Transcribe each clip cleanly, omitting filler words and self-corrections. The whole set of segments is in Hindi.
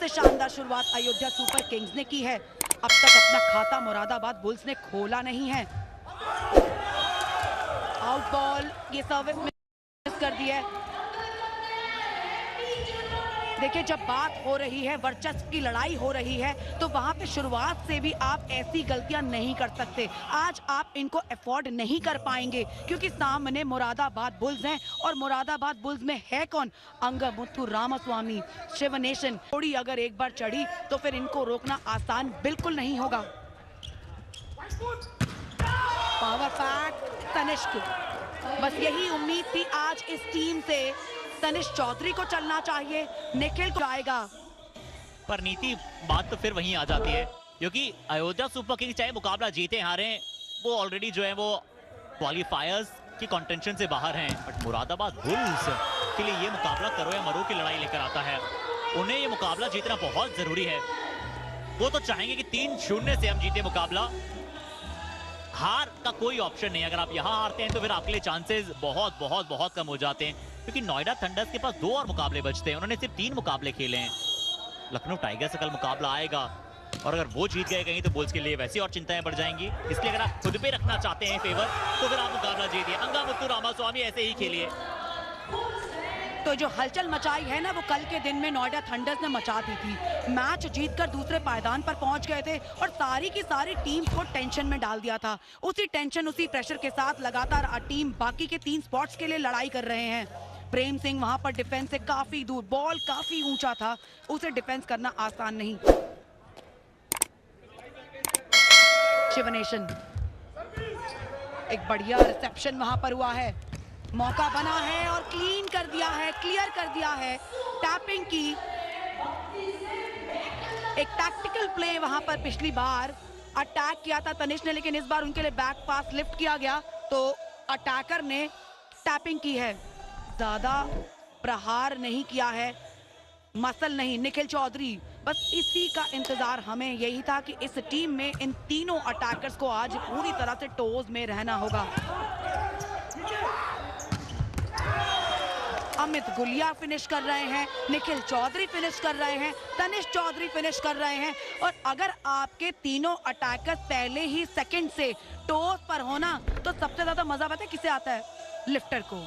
से शानदार शुरुआत अयोध्या सुपर किंग्स ने की है। अब तक अपना खाता मुरादाबाद बुल्स ने खोला नहीं है। आउट बॉल, ये सर्विस मिस कर दी है। देखिए, जब बात हो रही है, वर्चस्व की लड़ाई हो रही है, तो वहां पे शुरुआत से भी आप ऐसी गलतियां नहीं कर सकते। आज आप इनको अफोर्ड नहीं कर पाएंगे क्योंकि सामने मुरादाबाद बुल्स हैं और मुरादाबाद बुल्स में है कौन? अंगमुथु रामास्वामी, शिवनेशन। थोड़ी अगर एक बार चढ़ी तो फिर इनको रोकना आसान बिल्कुल नहीं होगा। पावर पैक तनिष्क, बस यही उम्मीद थी आज इस टीम से। तनिष चौधरी को चलना चाहिए, निखिल को आएगा। पर नीति बात तो फिर वहीं आ जाती है क्योंकि अयोध्या सुपर किंग्स चाहे मुकाबला जीते हारे, वो ऑलरेडी जो है वो क्वालिफायर्स की कंटेंशन से बाहर हैं। बट मुरादाबाद बुल्स के लिए ये मुकाबला करो या मरो की लड़ाई लेकर आता है। उन्हें ये मुकाबला जीतना बहुत जरूरी है। वो तो चाहेंगे कि 3-0 से हम जीते मुकाबला। हार का कोई ऑप्शन नहीं। अगर आप यहाँ हारते हैं तो फिर आपके लिए चांसेस बहुत बहुत बहुत कम हो जाते हैं क्योंकि नोएडा थंडर्स के पास 2 और मुकाबले बचते हैं। उन्होंने सिर्फ 3 मुकाबले खेले हैं। लखनऊ टाइगर्स से कल मुकाबला आएगा और अगर वो जीत गए कहीं तो बुल्स के लिए वैसी और चिंताएं बढ़ जाएंगी। इसलिए अगर आप खुद पे रखना चाहते हैं फेवर तो फिर आप मुकाबला जीतिए। अंगमुथु रामास्वामी ऐसे ही खेलिए। तो जो हलचल मचाई है ना, वो कल के दिन में नोएडा थंडर्स ने मचा दी थी। मैच जीतकर दूसरे पायदान पर पहुंच गए थे और सारी की सारी टीम को टेंशन में डाल दिया था। उसी टेंशन, उसी प्रेशर के साथ लगातार टीम बाकी के 3 स्पॉट्स के लिए लड़ाई कर रहे हैं। प्रेम सिंह वहां पर डिफेंस से काफी दूर, बॉल काफी ऊंचा था, उसे डिफेंस करना आसान नहीं। शिवनेशन, एक बढ़िया रिसेप्शन वहां पर हुआ है। मौका बना है और क्लीन कर दिया है, क्लियर कर दिया है। टैपिंग की एक टैक्टिकल प्ले वहां पर पिछली बार अटैक किया था तनिष ने, लेकिन इस बार उनके लिए बैक पास लिफ्ट किया गया तो अटैकर ने टैपिंग की है। ज्यादा प्रहार नहीं किया है, मसल नहीं। निखिल चौधरी, बस इसी का इंतजार हमें यही था कि इस टीम में इन तीनों अटैकर्स को आज पूरी तरह से टोज में रहना होगा। अमित गुलिया फिनिश कर रहे हैं, निखिल चौधरी फिनिश कर रहे हैं, तनिष चौधरी फिनिश कर रहे हैं। और अगर आपके तीनों अटैकर्स पहले ही सेकंड से टोस पर होना तो सबसे ज्यादा मजा पता है किसे आता है? लिफ्टर को।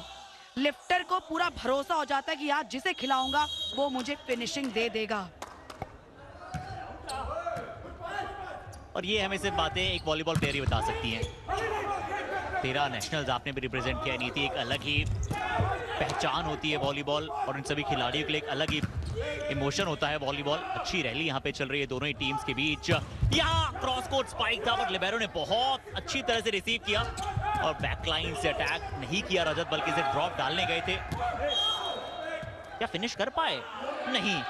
लिफ्टर को पूरा भरोसा हो जाता है कि आज जिसे खिलाऊंगा वो मुझे फिनिशिंग दे देगा। और ये हमें सिर्फ बातें एक वॉलीबॉल प्लेयर ही बता सकती हैं। 13 नेशनल्स आपने भी रिप्रेजेंट किया। नीति, एक अलग ही पहचान होती है वॉलीबॉल और इन सभी खिलाड़ियों के लिए एक अलग ही इमोशन होता है वॉलीबॉल। अच्छी रैली यहाँ पे चल रही है दोनों ही टीम्स के बीच। यहाँ क्रॉस कोर्ट स्पाइक था बट लिबेरो ने बहुत अच्छी तरह से रिसीव किया और बैकलाइन से अटैक नहीं किया रजत, बल्कि इसे ड्रॉप डालने गए थे। क्या फिनिश कर पाए? नहीं।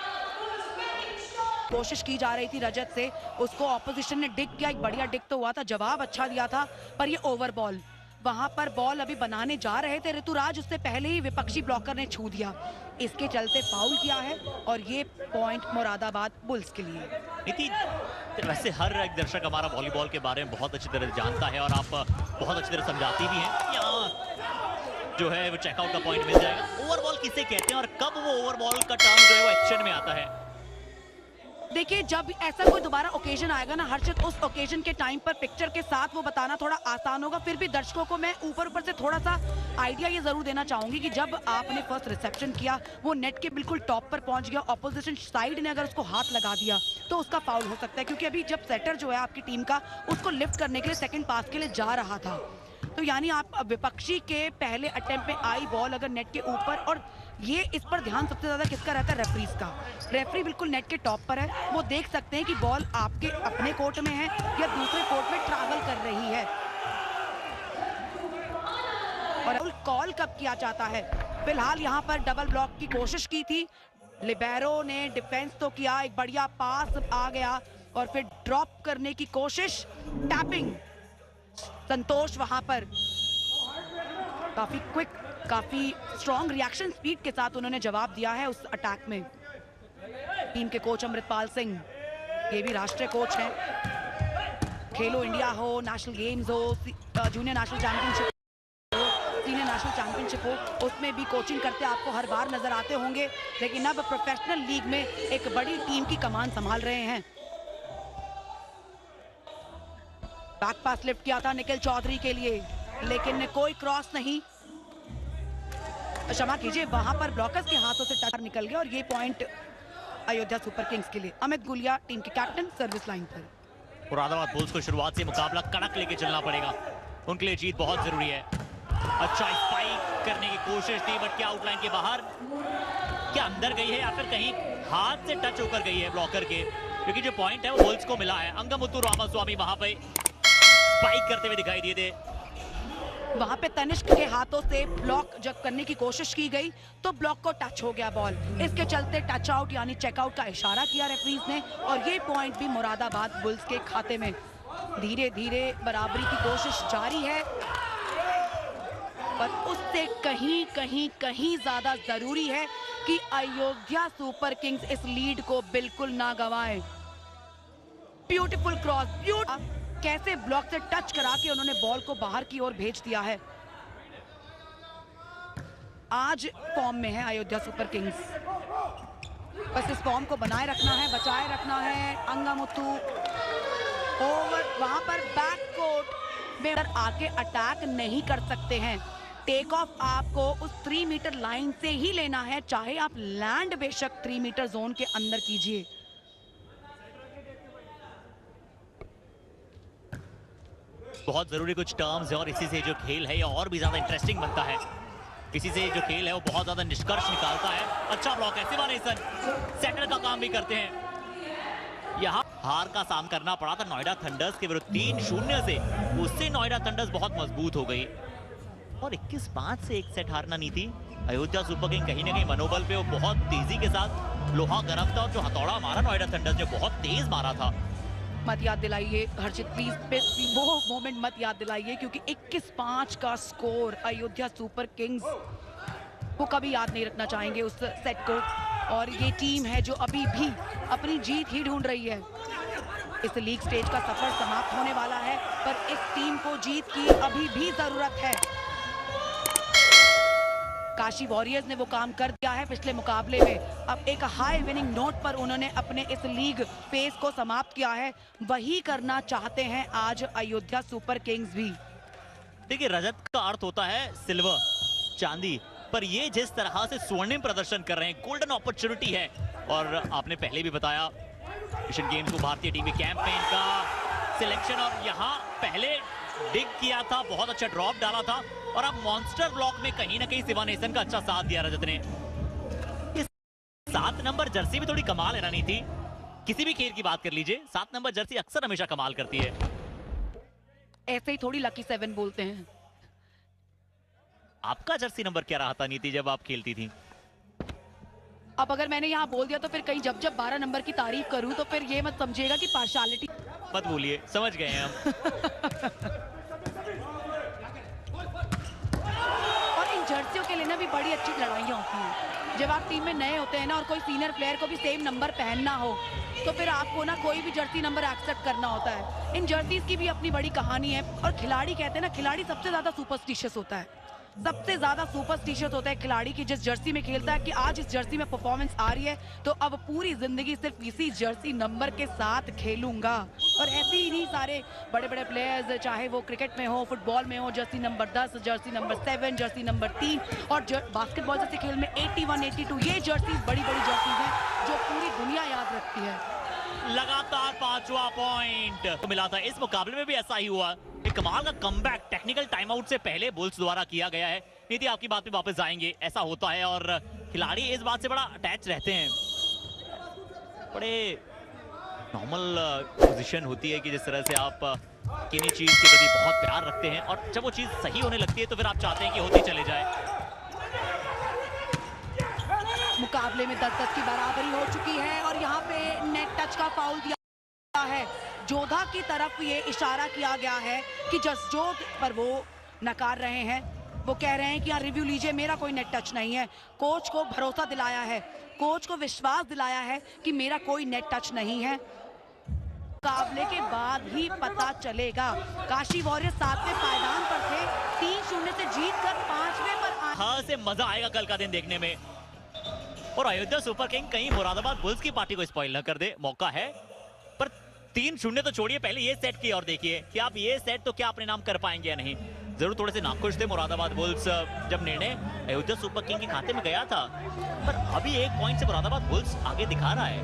कोशिश की जा रही थी रजत से, उसको ऑपोजिशन ने डिग किया। एक बढ़िया डिग तो हुआ था, जवाब अच्छा दिया था, पर ये ओवर बॉल, वहां पर बॉल अभी बनाने जा रहे थे ऋतुराज, उससे पहले ही विपक्षी ब्लॉकर ने छू दिया। इसके चलते फाउल किया है और ये पॉइंट मुरादाबाद बुल्स के लिए। नीति, वैसे हर एक दर्शक हमारा वॉलीबॉल के बारे में बहुत अच्छी तरह जानता है और आप बहुत अच्छी तरह समझाती भी हैं। यहाँ जो है वो चेकआउट का पॉइंट मिल जाएगा। ओवरबॉल किसे कहते हैं और कब वो ओवरबॉल का टर्म जो है वो एक्शन में आता है? देखिए, जब ऐसा कोई दोबारा ओकेजन आएगा ना हर्षित, उस ओकेजन के टाइम पर पिक्चर के साथ वो बताना थोड़ा आसान होगा। फिर भी दर्शकों को मैं ऊपर से थोड़ा सा आइडिया ये जरूर देना चाहूंगी कि जब आपने फर्स्ट रिसेप्शन किया, वो नेट के बिल्कुल टॉप पर पहुंच गया, ऑपोजिशन साइड ने अगर उसको हाथ लगा दिया तो उसका फाउल हो सकता है। क्योंकि अभी जब सेटर जो है आपकी टीम का, उसको लिफ्ट करने के लिए सेकेंड पास के लिए जा रहा था, तो यानी आप विपक्षी के पहले अटेम्प्ट में आई बॉल अगर नेट के ऊपर, और ये इस पर ध्यान सबसे ज्यादा किसका रहता है? रेफरीज का। रेफरी बिल्कुल नेट के टॉप पर है, वो देख सकते हैं कि बॉल आपके अपने कोर्ट में है या दूसरे कोर्ट में ट्रैवल कर रही है। और कॉल कब किया जाता है? फिलहाल यहाँ पर डबल ब्लॉक की कोशिश की थी, लिबेरो ने डिफेंस तो किया, एक बढ़िया पास आ गया और फिर ड्रॉप करने की कोशिश, टैपिंग। संतोष वहां पर काफी क्विक, काफी स्ट्रॉन्ग रिएक्शन स्पीड के साथ उन्होंने जवाब दिया है उस अटैक में। टीम के कोच अमृतपाल सिंह, ये भी राष्ट्रीय कोच हैं। खेलो इंडिया हो, नेशनल गेम्स हो, जूनियर नेशनल चैंपियनशिप हो, सीनियर इंटरनेशनल चैंपियनशिप हो, उसमें भी कोचिंग करते आपको हर बार नजर आते होंगे, लेकिन अब प्रोफेशनल लीग में एक बड़ी टीम की कमान संभाल रहे हैं। बैक पास लिफ्ट किया था निखिल चौधरी के लिए, लेकिन कोई क्रॉस नहीं, क्षमा कीजिए, वहां पर ब्लॉकर्स के हाथों से टच निकल गया और ये पॉइंट अयोध्या सुपर किंग्स के लिए। अमित गुलिया टीम के कैप्टन सर्विस लाइन पर। मुरादाबाद बुल्स को शुरुआत से मुकाबला कड़क लेके चलना पड़ेगा, उनके लिए जीत बहुत जरूरी है। अच्छा स्पाइक करने की कोशिश थी, बट क्या आउटलाइन के बाहर, क्या अंदर गई है या फिर कहीं हाथ से टच होकर गई है ब्लॉकर के, क्योंकि जो पॉइंट है वो बुल्स को मिला है। अंगमुत्तु रामास्वामी वहां पे स्पाइक करते हुए दिखाई दिए थे। वहां पे तनिष्क के हाथों से ब्लॉक जब करने की कोशिश की गई तो ब्लॉक को टच हो गया बॉल, इसके चलते टच आउट यानी चेकआउट का इशारा किया रेफरीज ने और ये पॉइंट भी मुरादाबाद बुल्स के खाते में। धीरे धीरे बराबरी की कोशिश जारी है, पर उससे कहीं ज्यादा जरूरी है कि अयोध्या सुपर किंग्स इस लीड को बिल्कुल ना गंवाए। ब्यूटीफुल क्रॉस, कैसे ब्लॉक से टच करा के उन्होंने बॉल को बाहर की ओर भेज दिया है। आज फॉर्म में है अयोध्या सुपर किंग्स, बस इस फॉर्म को बनाए रखना है, बचाए रखना है। अंगमुत्तु ओवर, वहां पर बैक कोर्ट में आके अटैक नहीं कर सकते हैं। टेक ऑफ आपको उस 3 मीटर लाइन से ही लेना है, चाहे आप लैंड बेशक 3 मीटर जोन के अंदर कीजिए। बहुत जरूरी कुछ टर्म्स है और इसी से जो खेल है ये और भी ज्यादा इंटरेस्टिंग बनता है। इसी से जो खेल है वो बहुत ज्यादा निष्कर्ष निकालता है। अच्छा ब्लॉक है, शिवानेसन सेटर का काम भी करते हैं। यहाँ हार का सामना करना पड़ा था नोएडा थंडर्स के विरुद्ध 3-0 से, उससे नोएडा थंडर्स बहुत मजबूत हो गई और 21-5 से एक सेट हारना नहीं थी। अयोध्या सुपर किंग कहीं ना कहीं मनोबल पे वो बहुत तेजी के साथ लोहा गर्म था और जो हथौड़ा मारा नोएडा थंडर्स ने बहुत तेज मारा था। मत याद दिलाइए हर्षित, प्लीज वो मोमेंट मत याद दिलाइए, क्योंकि 21-5 का स्कोर अयोध्या सुपर किंग्स वो कभी याद नहीं रखना चाहेंगे उस सेट को। और ये टीम है जो अभी भी अपनी जीत ही ढूंढ रही है। इस लीग स्टेज का सफर समाप्त होने वाला है, पर इस टीम को जीत की अभी भी जरूरत है। काशी वॉरियर्स ने वो काम कर दिया है पिछले मुकाबले में। अब एक हाई विनिंग नोट पर उन्होंने अपने इस लीग फेज को समाप्त किया है, वही करना चाहते हैं आज अयोध्या सुपर किंग्स भी। देखिए रजत का अर्थ होता है सिल्वर, चांदी, पर ये जिस तरह से स्वर्णिम प्रदर्शन कर रहे हैं, गोल्डन अपॉर्चुनिटी है। और आपने पहले भी बताया एशियन गेम्स को भारतीय टीम के कैंपेन का सिलेक्शन, और यहाँ पहले डिग किया था, बहुत अच्छा ड्रॉप डाला था और अब मॉन्स्टर ब्लॉक में कहीं ना कहीं शिवानेसन का अच्छा साथ दिया रजत ने। 7 नंबर जर्सी भी थोड़ी कमाल है रानी थी, किसी भी खेल की बात कर लीजिए 7 नंबर जर्सी अक्सर हमेशा कमाल करती है। ऐसे ही थोड़ी लकी 7 बोलते हैं। आपका जर्सी नंबर क्या रहा था नीति जब आप खेलती थी? अब अगर मैंने यहाँ बोल दिया तो फिर कहीं जब 12 नंबर की तारीफ करूं तो फिर ये मत समझिएगा कि पार्शियलिटी मत बोलिए, समझ गए हैं हम। और इन जर्सियों के लिए ना भी बड़ी अच्छी लड़ाइयाँ होती हैं। जब आप टीम में नए होते हैं ना और कोई सीनियर प्लेयर को भी सेम नंबर पहनना हो तो फिर आपको ना कोई भी जर्सी नंबर एक्सेप्ट करना होता है। इन जर्सीज की भी अपनी बड़ी कहानी है। और खिलाड़ी कहते हैं ना, खिलाड़ी सबसे ज्यादा सुपरस्टिशियस होता है, सबसे ज्यादा सुपरस्टिशियस होता है खिलाड़ी की जिस जर्सी में खेलता है कि आज इस जर्सी में परफॉर्मेंस आ रही है तो अब पूरी जिंदगी सिर्फ इसी जर्सी नंबर के साथ खेलूंगा। और ऐसे ही नहीं सारे बड़े बड़े प्लेयर्स, चाहे वो क्रिकेट में हो, फुटबॉल में हो, Jersey number 10, Jersey number 7, Jersey number 3 और बास्केटबॉल जैसे खेल में 81, 82, ये जर्सी बड़ी बड़ी जर्सी है जो पूरी दुनिया याद रखती है। लगातार 5वां पॉइंट तो मिला था। इस मुकाबले में भी ऐसा ही हुआ, एक कमाल का कमबैक टेक्निकल टाइम आउट से पहले बुल्स द्वारा किया गया है। नीति आपकी बात पे वापस आएंगे, ऐसा होता है और खिलाड़ी इस बात से बड़ा अटैच रहते हैं। बड़े नॉर्मल पोजीशन होती है कि जिस तरह से आप किसी चीज के प्रति बहुत प्यार रखते हैं और जब वो चीज सही होने लगती है तो फिर आप चाहते हैं कि होती चले जाए। मुकाबले में 10-10 की बराबरी हो चुकी है और यहाँ पे नेट टच का फाउल दिया है। जोधा की तरफ ये इशारा किया गया है कि जसजोत पर वो नकार रहे हैं। वो कह रहे हैं कि यार रिव्यू लीजिए, मेरा कोई नेट टच नहीं है। कोच को भरोसा दिलाया है, कोच को विश्वास दिलाया है कि मेरा कोई नेट टच नहीं है। मुकाबले के बाद ही पता चलेगा। काशी वॉरियर्स 7वें पायदान पर थे, 3-0 3-0 से जीतकर 5वें पर हाँ से मजा आएगा कल का दिन देखने में। और अयोध्या सुपर किंग कहीं मुरादाबाद बुल्स की पार्टी को स्पॉइल न कर दे, मौका है। पर 3-0 तो छोड़िए, पहले ये सेट की और देखिए कि आप ये सेट तो क्या अपने नाम कर पाएंगे या नहीं। जरूर थोड़े से नाखुश थे मुरादाबाद बुल्स जब निर्णय अयोध्या सुपर किंग के खाते में गया था, पर अभी 1 पॉइंट से मुरादाबाद बुल्स आगे दिखा रहा है।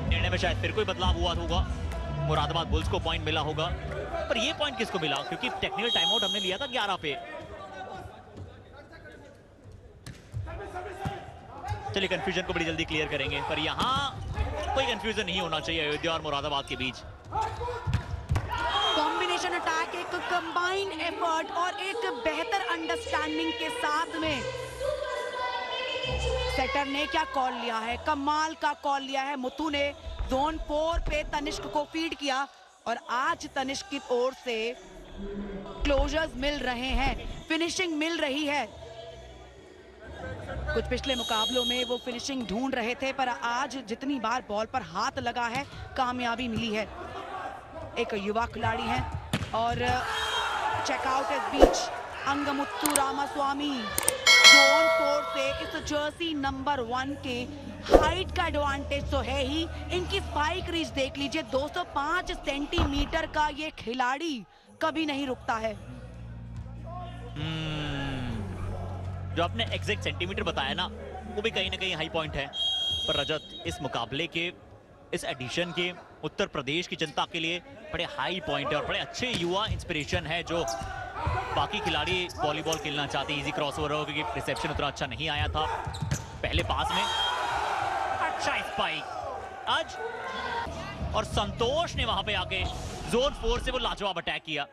निर्णय में शायद फिर कोई बदलाव हुआ होगा, मुरादाबाद बुल्स को पॉइंट मिला होगा, पर ये पॉइंट किसको मिला? क्योंकि टेक्निकल टाइम आउट हमने लिया था 11 पे। चलिए कंफ्यूजन को बड़ी जल्दी क्लियर करेंगे, पर यहाँ कोई कंफ्यूजन नहीं होना चाहिए अयोध्या और मुरादाबाद के बीच। कॉम्बिनेशन अटैक, एक कंबाइंड एफर्ट और एक बेहतर अंडरस्टैंडिंग के साथ में सेटर ने क्या कॉल लिया है, कमाल का कॉल लिया है। मुथु ने जोन 4 पे तनिष्क को फीड किया और आज तनिष्क की ओर से क्लोजर्स मिल रहे हैं, फिनिशिंग मिल रही है। कुछ पिछले मुकाबलों में वो फिनिशिंग ढूंढ रहे थे, पर आज जितनी बार बॉल पर हाथ लगा है कामयाबी मिली है। एक युवा खिलाड़ी है और चेकआउट इस बीच अंगमुत्तु रामास्वामी जोन 4 से इस जर्सी नंबर 1 के हाइट का एडवांटेज तो है ही, इनकी स्पाइक रीच देख लीजिए, 205 सेंटीमीटर का ये खिलाड़ी कभी नहीं रुकता है। जो आपने एग्जैक्ट सेंटीमीटर बताया ना, वो भी कहीं ना कहीं हाई पॉइंट है। पर रजत, इस मुकाबले के इस एडिशन के उत्तर प्रदेश की जनता के लिए बड़े हाई पॉइंट है और बड़े अच्छे युवा इंस्पिरेशन है जो बाकी खिलाड़ी वॉलीबॉल खेलना चाहते हैं। इजी क्रॉसओवर हो क्योंकि रिसेप्शन उतना अच्छा नहीं आया था पहले पास में। अच्छा स्पाइक आज, और संतोष ने वहां पे आके जोन 4 से वो लाजवाब अटैक किया।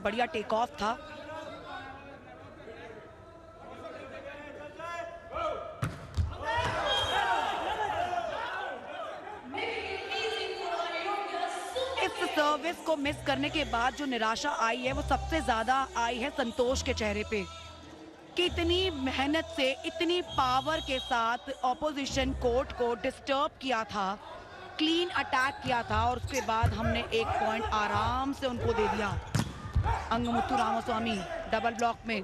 बढ़िया टेक ऑफ था। इस सर्विस को मिस करने के बाद जो निराशा आई है वो सबसे ज्यादा आई है संतोष के चेहरे पे। कितनी मेहनत से इतनी पावर के साथ ऑपोजिशन कोर्ट को डिस्टर्ब किया था, क्लीन अटैक किया था और उसके बाद हमने 1 पॉइंट आराम से उनको दे दिया। अंगमुत्तु रामास्वामी डबल ब्लॉक में।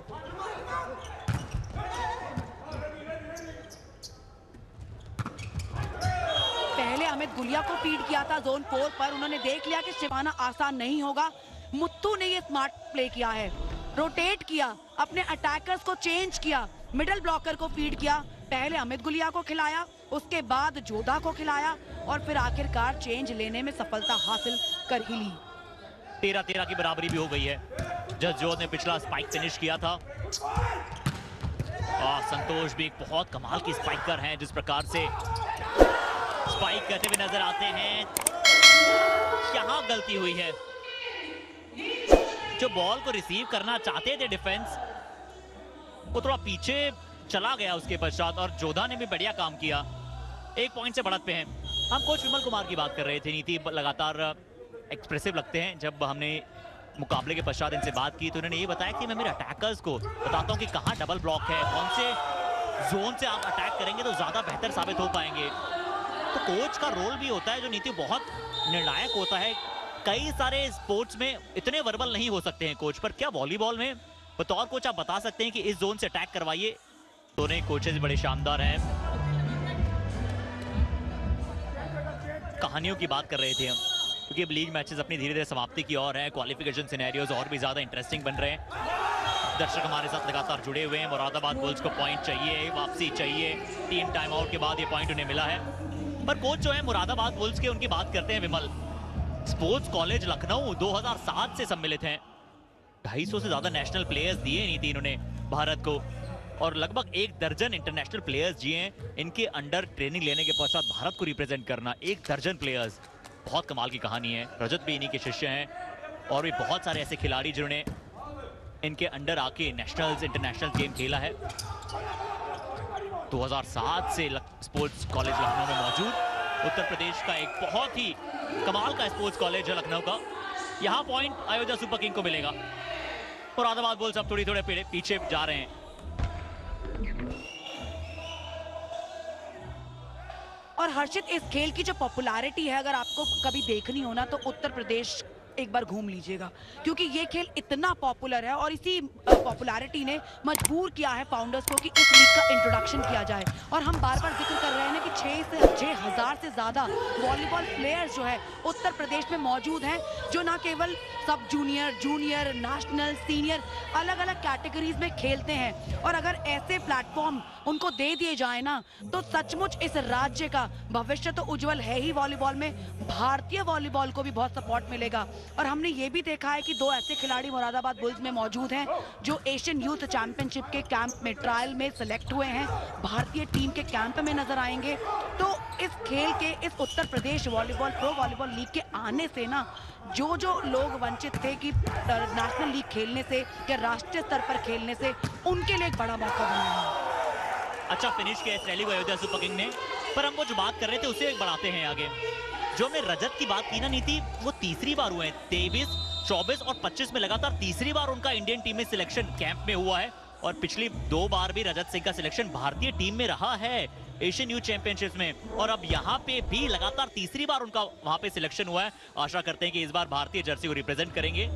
पहले अमित गुलिया को फीड किया था जोन 4 पर, उन्होंने देख लिया कि छिपाना आसान नहीं होगा। मुत्तु ने ये स्मार्ट प्ले किया है, रोटेट किया, अपने अटैकर्स को चेंज किया, मिडल ब्लॉकर को फीड किया, पहले अमित गुलिया को खिलाया, उसके बाद जोधा को खिलाया और फिर आखिरकार चेंज लेने में सफलता हासिल कर ही ली। 13-13 की बराबरी भी हो गई है। जसजोत ने पिछला स्पाइक फिनिश किया था और संतोष भी एक बहुत कमाल की स्पाइकर हैं, जिस प्रकार से स्पाइक करते हुए नजर आते हैं। यहाँ गलती हुई है, जो बॉल को रिसीव करना चाहते थे डिफेंस, वो थोड़ा पीछे चला गया उसके पश्चात, और जोधा ने भी बढ़िया काम किया। 1 पॉइंट से बढ़त पे हैं। हम कोच विमल कुमार की बात कर रहे थे। नीति लगातार एक्सप्रेसिव लगते हैं। जब हमने मुकाबले के पश्चात इनसे बात की तो उन्होंने ये बताया कि मैं मेरे अटैकर्स को बताता हूँ कि कहाँ डबल ब्लॉक है, कौन से जोन से आप अटैक करेंगे तो ज़्यादा बेहतर साबित हो पाएंगे। तो कोच का रोल भी होता है जो नीति बहुत निर्णायक होता है। कई सारे स्पोर्ट्स में इतने वर्बल नहीं हो सकते हैं कोच, पर क्या वॉलीबॉल में बतौर कोच आप बता सकते हैं कि इस जोन से अटैक करवाइए? दोनों कोचेज बड़े शानदार हैं। कहानियों की बात कर रहे थे हम, क्योंकि अब लीग मैचेस अपनी धीरे धीरे समाप्ति की ओर हैं। क्वालिफिकेशन सिनेरियोज और भी ज्यादा इंटरेस्टिंग बन रहे हैं। दर्शक हमारे साथ लगातार जुड़े हुए हैं। मुरादाबाद बुल्स को पॉइंट चाहिए, वापसी चाहिए। 3 टाइम आउट के बाद ये पॉइंट उन्हें मिला है। पर कोच जो है मुरादाबाद बुल्स के, उनकी बात करते हैं विमल। स्पोर्ट्स कॉलेज लखनऊ 2007 से सम्मिलित हैं। 250 से ज्यादा नेशनल प्लेयर्स दिए नीति इन्होंने भारत को, और लगभग 1 दर्जन इंटरनेशनल प्लेयर्स जिए। इनके अंडर ट्रेनिंग लेने के पश्चात भारत को रिप्रेजेंट करना, 1 दर्जन प्लेयर्स, बहुत कमाल की कहानी है। रजत भी इन्हीं के शिष्य हैं और भी बहुत सारे ऐसे खिलाड़ी जिन्होंने इनके अंडर आके नेशनल्स इंटरनेशनल गेम खेला है। 2007 से स्पोर्ट्स कॉलेज लखनऊ में मौजूद, उत्तर प्रदेश का एक बहुत ही कमाल का स्पोर्ट्स कॉलेज है लखनऊ का। यहाँ पॉइंट अयोध्या सुपर किंग को मिलेगा। मुरादाबाद बुल्स अब थोड़े पीछे जा रहे हैं। और हर्षित, इस खेल की जो पॉपुलैरिटी है, अगर आपको कभी देखनी हो ना तो उत्तर प्रदेश एक बार घूम लीजिएगा, क्योंकि ये खेल इतना पॉपुलर है और इसी पॉपुलैरिटी ने मजबूर किया है फाउंडर्स को कि इस लीग का इंट्रोडक्शन किया जाए। और हम बार बार जिक्र कर रहे हैं ना कि 6,000 से ज़्यादा वॉलीबॉल प्लेयर्स जो है उत्तर प्रदेश में मौजूद हैं, जो ना केवल सब जूनियर, जूनियर, नेशनल, सीनियर अलग अलग कैटेगरीज में खेलते हैं। और अगर ऐसे प्लेटफॉर्म उनको दे दिए जाए ना तो सचमुच इस राज्य का भविष्य तो उज्जवल है ही वॉलीबॉल में, भारतीय वॉलीबॉल को भी बहुत सपोर्ट मिलेगा। और हमने ये भी देखा है कि 2 ऐसे खिलाड़ी मुरादाबाद बुल्स में मौजूद हैं जो एशियन यूथ चैंपियनशिप के कैंप में ट्रायल में सिलेक्ट हुए हैं, भारतीय टीम के कैंप में नजर आएंगे। तो इस खेल के, इस Uttar Pradesh volleyball pro volleyball league के आने से ना जो लोग वंचित थे कि नेशनल लीग खेलने से या राष्ट्रीय स्तर पर खेलने से, उनके लिए एक बड़ा मौका बना है। अच्छा फिनिश किया इस रैली को अयोध्या सुपर किंग ने, पर हम वो जो बात कर रहे थे उसे बढ़ाते हैं आगे। जो हमने रजत की बात की ना नीति, वो तीसरी बार हुए हैं, 23, 24 और 25 में लगातार तीसरी बार उनका इंडियन टीम में सिलेक्शन कैंप में हुआ है। और पिछली 2 बार भी रजत सिंह का सिलेक्शन भारतीय टीम में रहा है एशियन यूथ चैंपियनशिप में, और अब यहाँ पे भी लगातार तीसरी बार उनका वहां पे सिलेक्शन हुआ है। आशा करते हैं कि इस बार भारतीय जर्सी को रिप्रेजेंट करेंगे।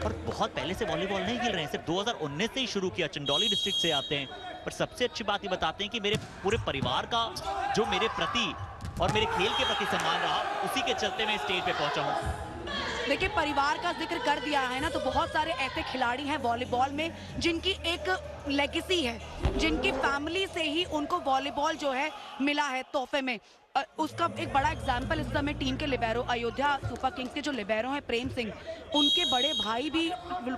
और बहुत पहले से वॉलीबॉल नहीं खेल रहे हैं, सिर्फ 2019 से ही शुरू किया, चंदौली डिस्ट्रिक्ट से आते हैं। पर सबसे अच्छी बात ये बताते हैं कि मेरे पूरे परिवार का जो मेरे प्रति और मेरे खेल के प्रति सम्मान रहा, उसी के चलते मैं स्टेज पे पहुंचा हूं। देखिए, परिवार का जिक्र कर दिया है ना, तो बहुत सारे ऐसे खिलाड़ी हैं वॉलीबॉल में जिनकी एक लेगेसी है, जिनकी फैमिली से ही उनको वॉलीबॉल जो है मिला है तोहफे में। उसका एक बड़ा एग्जाम्पल इस समय टीम के लिबेरो, अयोध्या सुपर किंग्स के जो लिबेरो हैं प्रेम सिंह, उनके बड़े भाई भी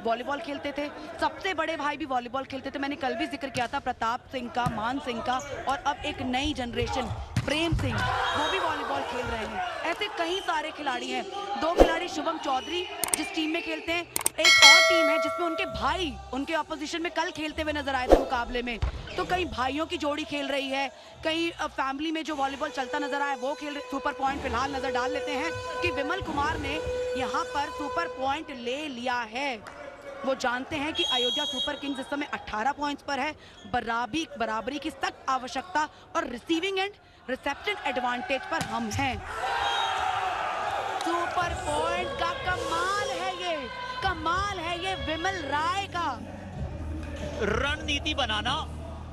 वॉलीबॉल खेलते थे, सबसे बड़े भाई भी वॉलीबॉल खेलते थे। मैंने कल भी जिक्र किया था प्रताप सिंह का, मान सिंह का, और अब एक नई जनरेशन प्रेम सिंह, वो भी वॉलीबॉल खेल रहे हैं। ऐसे कई सारे खिलाड़ी हैं। 2 खिलाड़ी शुभम चौधरी जिस टीम में खेलते हैं, एक और टीम है जिसमें उनके भाई उनके ऑपोजिशन में कल खेलते हुए नजर आए थे मुकाबले में। तो कई भाइयों की जोड़ी खेल रही है, कई फैमिली में जो वॉलीबॉल चलता नजर आया वो खेल रहे। सुपर पॉइंट फिलहाल नजर डाल लेते हैं कि विमल कुमार ने यहाँ पर सुपर पॉइंट ले लिया है। वो जानते हैं कि अयोध्या सुपर किंग्स इस समय 18 पॉइंट्स पर है, बराबरी की सख्त आवश्यकता और रिसीविंग एंड रिसेप्शन एडवांटेज पर हम हैं। सुपर पॉइंट का कमाल है ये विमल राय का। रणनीति बनाना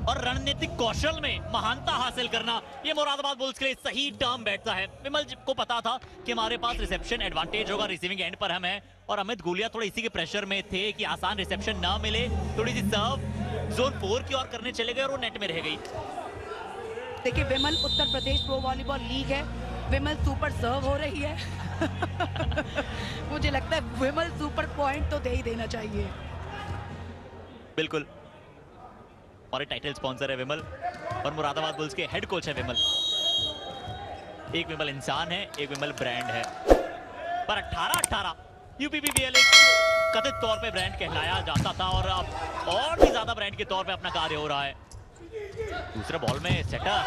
और रणनीतिक कौशल में महानता हासिल करना, ये मुरादाबाद बुल्स के लिए सही टर्म बैठता है। विमल जी को पता था कि हमारे पास रिसेप्शन एडवांटेज होगा, रिसीविंग एंड पर हम हैं, और अमित गुलिया थोड़ा इसी के प्रेशर में थे कि आसान रिसेप्शन ना मिले, थोड़ी सी सर्व जोन 4 की ओर करने चले गए और वो नेट में रह गई। देखिए, विमल Uttar Pradesh pro volleyball league है, विमल सुपर सर्व हो रही है। मुझे लगता है विमल सुपर पॉइंट तो दे ही देना चाहिए। बिल्कुल, हमारे टाइटल स्पॉन्सर है विमल, और मुरादाबाद बुल्स के हेड कोच है विमल। एक विमल इंसान है, एक विमल ब्रांड है। पर 18-18 यूपीपीबीएल एक कथित तौर पे ब्रांड कहलाया जाता था, और अब और भी ज्यादा ब्रांड के तौर पे अपना कार्य हो रहा है। दूसरे बॉल में सेटर,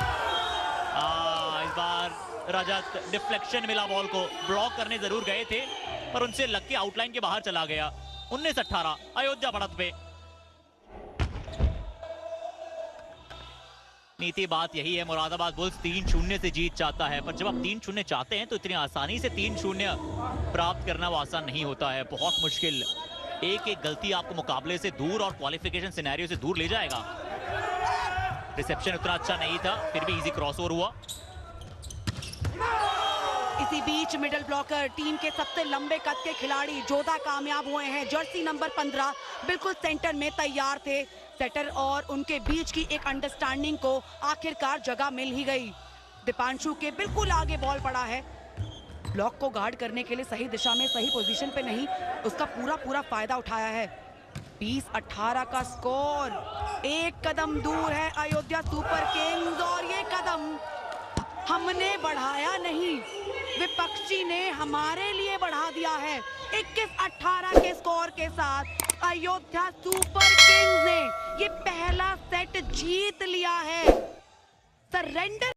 इस बार रजत डिफ्लेक्शन मिला, बॉल को ब्लॉक करने जरूर गए थे पर उनसे लग के आउटलाइन के बाहर चला गया। 19-18 अयोध्या बढ़त पे। नीति बात यही है, मुरादाबाद बुल्स 3-0 से जीत चाहता है, पर जब आप 3-0 चाहते हैं तो इतनी आसानी से 3-0 प्राप्त करना वो आसान नहीं होता है, बहुत मुश्किल। एक एक गलती आपको मुकाबले से दूर और क्वालिफिकेशन सिनेरियो से दूर ले जाएगा। रिसेप्शन उतना अच्छा नहीं था, फिर भी इजी क्रॉसओवर हुआ। इसी बीच मिडल ब्लॉकर टीम के सबसे लंबे कद के खिलाड़ी जोधा कामयाब हुए हैं। जर्सी नंबर 15 बिल्कुल सेंटर में तैयार थे। सेटर और उनके बीच की एक अंडरस्टैंडिंग को आखिरकार जगह मिल ही गई। दीपांशु के बिल्कुल आगे बॉल पड़ा है, ब्लॉक को गार्ड करने के लिए सही दिशा में, सही पोजीशन पे नहीं, उसका पूरा फायदा उठाया है। 20-18 का स्कोर, एक कदम दूर है अयोध्या सुपर किंग्स, और ये कदम हमने बढ़ाया नहीं, विपक्षी ने हमारे लिए बढ़ा दिया है। 21-18 के स्कोर के साथ अयोध्या सुपर किंग्स ने ये पहला सेट जीत लिया है। सरेंडर